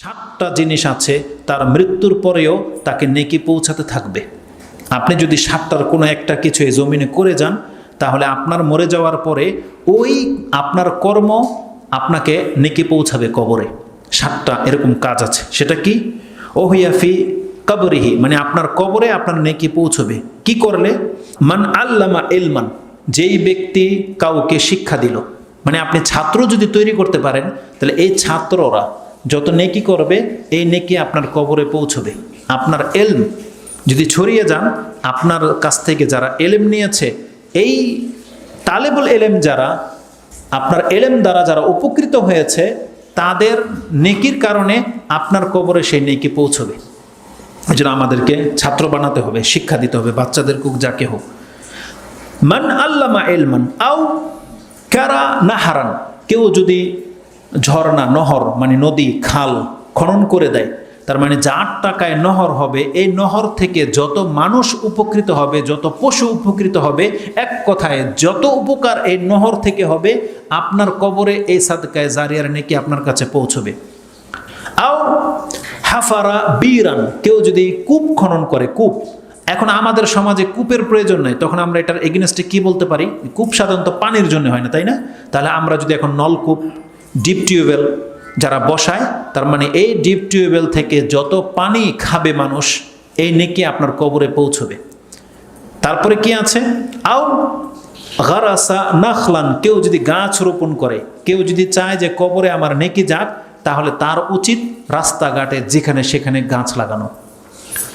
7টা জিনিস আছে তার মৃত্যুর পরেও তাকে নেকি পৌঁছাতে থাকবে। আপনি যদি 7টার কোনো একটা কিছু এই জমিনে করে যান, তাহলে আপনার মরে যাওয়ার পরে ওই আপনার কর্ম আপনাকে নেকি পৌঁছাবে কবরে। 7টা এরকম কাজ আছে। সেটা কি? ওহিয়াফি কবরিহি, মানে আপনার কবরে আপনার নেকি পৌঁছবে। কি করলে? মান আল্লামা ইলমান, যেই ব্যক্তি কাউকে শিক্ষা দিল। মানে আপনি ছাত্র যদি তৈরি করতে পারেন, তাহলে এই ছাত্ররা যত নেকি করবে এই নেকি আপনার কবরে পৌঁছবে। আপনার এলম যদি ছড়িয়ে যান, আপনার কাছ থেকে যারা এলেম নিয়েছে, এই তালেবুল এলেম যারা আপনার এলেম দ্বারা যারা উপকৃত হয়েছে, তাদের নেকির কারণে আপনার কবরে সেই নেকি পৌঁছবে। এই জন্য আমাদেরকে ছাত্র বানাতে হবে, শিক্ষা দিতে হবে, বাচ্চাদের হোক যাকে হোক। মান আল্লামা ইলমান আও কারা নাহারান, কেউ যদি ঝর্ণা, নহর মানে নদী, খাল খনন করে দেয়, তার মানে যার টাকায় নহর হবে, এই নহর থেকে যত মানুষ উপকৃত হবে, যত পশু উপকৃত হবে, এক কথায় যত উপকার এই নহর থেকে হবে, আপনার কবরে এই সাদকায়ে জারিয়ার নেকি আপনার কাছে পৌঁছবে। আও হাফারা বীরান, কেউ যদি কূপ খনন করে, কূপ। এখন আমাদের সমাজে কূপের প্রয়োজন নাই, তখন আমরা এটার এগেনস্টে কি বলতে পারি? কূপ সাধারণত পানির জন্য হয় না, তাই না? তাহলে আমরা যদি এখন নলকূপ, ডিপ টিউবওয়েল যারা বসায়, তার মানে এই ডিপ টিউবওয়েল থেকে যত পানি খাবে মানুষ, এই নেকি আপনার কবরে পৌঁছবে। তারপরে কি আছে? আও গারাসা নাখলান, কেউ যদি গাছ রোপণ করে, কেউ যদি চায় যে কবরে আমার নেকি যাক, তাহলে তার উচিত রাস্তাঘাটে যেখানে সেখানে গাছ লাগানো।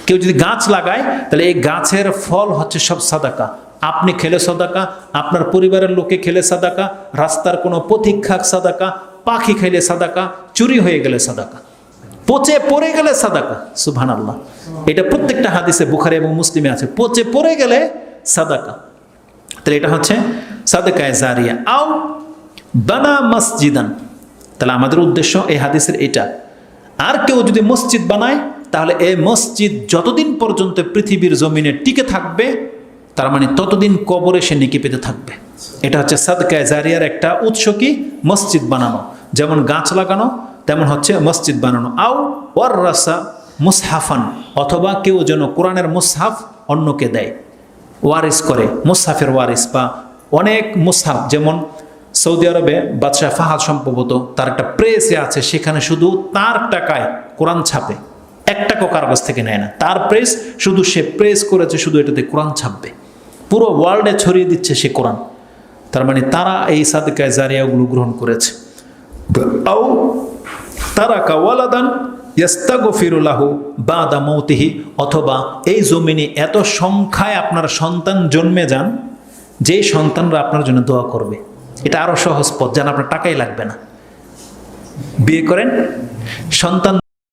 কেউ যদি গাছ লাগায়, তাহলে এই গাছের ফল হচ্ছে সব সাদাকা। আপনি খেলে সাদাকা, আপনার পরিবারের লোকে খেলে সাদাকা, রাস্তার কোনো পথিক খাক সাদাকা, পাখি খেলে সাদাকা, চুরি হয়ে গেলে সাদাকা, পচে পড়ে গেলে সাদাকা। সুবহানাল্লাহ, এটা প্রত্যেকটা হাদিসে বুখারী এবং মুসলিমে আছে, পচে পড়ে গেলে সাদাকা। তাহলে এটা হচ্ছে সাদকায়ে জারিয়া। আও বানা মসজিদান, তাহলে আমাদের উদ্দেশ্য এই হাদিসের এটা। আর কেউ যদি মসজিদ বানায়, তাহলে এই মসজিদ যতদিন পর্যন্ত পৃথিবীর জমিনে টিকে থাকবে, তার মানে ততদিন কবরে সে নেকি পেতে থাকবে। এটা হচ্ছে সাদকায়ে জারিয়ার একটা উৎস। কি? মসজিদ বানানো, যেমন গাছ লাগানো, তেমন হচ্ছে মসজিদ বানানো। আও ওয়াররাসা মুসহাফান, অথবা কেউ যেন কোরআনের মুসহাফ অন্যকে দেয়, ওয়ারিস করে, মুসহাফের ওয়ারিস। বা অনেক মুসহাফ, যেমন সৌদি আরবে বাদশাহ ফাহাদ সম্ভবত তার একটা প্রেসে আছে, সেখানে শুধু তার টাকায় কোরআন ছাপে, 1 টাকাও কার কাছ থেকে নেয় না। তার প্রেস, শুধু সে প্রেস করেছে, শুধু এটাতে কোরআন ছাপবে, পুরো ওয়ার্ল্ডে ছড়িয়ে দিচ্ছে সে কোরআন। তার মানে তারা এই সাদকায়ে জারিয়াগুলো গ্রহণ করেছে। আও তারাকা ওয়ালাদান ইস্তাগফিরু লাহু বাদা মাউতিহি, অথবা এই জমিনে এত সংখ্যায় আপনার সন্তান জন্মে যান, যেই সন্তানরা আপনার জন্য দোয়া করবে। এটা আরো সহজ পথ, যেন আপনার টাকাই লাগবে না। বিয়ে করেন, সন্তান